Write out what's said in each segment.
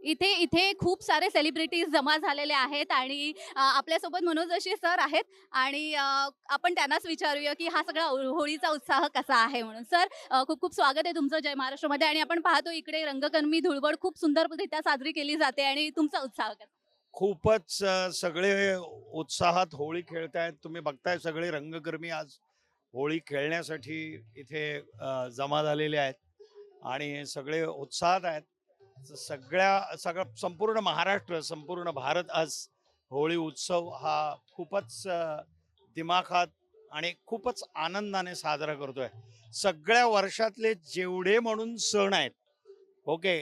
इथे इथे खूप सारे सेलिब्रिटीज जमा झालेले आहेत आणि आपल्यासोबत मनोज जोशी सर आहेत आणि आपण त्यांनाच विचारूया की हा सगळा होळीचा उत्साह कसा आहे म्हणून. सर खूप खूप स्वागत आहे तुमचं जय महाराष्ट्रमध्ये आणि आपण पाहतो इकडे रंगकर्मी धुळवड खूप सुंदररित्या साजरी केली जाते आणि तुमचा उत्साह कसा? खूपच सगळे उत्साहात होळी खेळतायत. तुम्ही बघताय सगळे रंगकर्मी आज होळी खेळण्यासाठी इथे जमा झालेले आहेत आणि सगळे उत्साहात आहेत. सगळं संपूर्ण महाराष्ट्र, संपूर्ण भारत आज होळी उत्सव हा खूपच दिमाखात आणि खूपच आनंदाने साजरा करतोय. सगळ्या वर्षातले जेवढे म्हणून सण आहेत, ओके.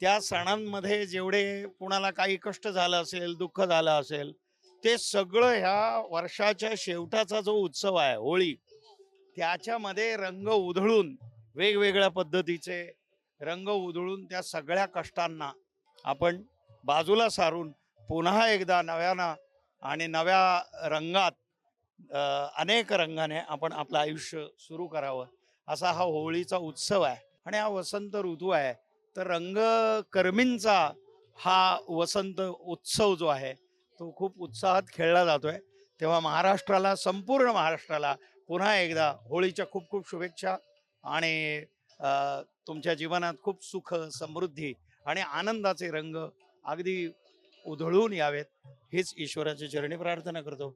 त्या सणांमध्ये जेवढे कुणाला काही कष्ट झालं असेल, दुःख झालं असेल, ते सगळं ह्या वर्षाच्या शेवटाचा जो उत्सव आहे होळी, त्याच्यामध्ये रंग उधळून वेगवेगळ्या पद्धतीचे रंग उधळून त्या सगळ्या कष्टांना आपण बाजूला सारून पुन्हा एकदा नव्यानं आणि नव्या रंगात अनेक रंगाने आपण आपलं आयुष्य सुरू करावं, असा हा होळीचा उत्सव आहे. आणि हा वसंत ऋतू आहे, तर रंगकर्मींचा हा वसंत उत्सव जो आहे तो खूप उत्साहात खेळला जातोय. तेव्हा महाराष्ट्राला, संपूर्ण महाराष्ट्राला पुन्हा एकदा होळीच्या खूप खूप शुभेच्छा आणि तुमच्या जीवनात खूप सुख, समृद्धी आणि आनंदाचे रंग अगदी उधळून यावेत, हीच ईश्वराच्या चरणी प्रार्थना करतो.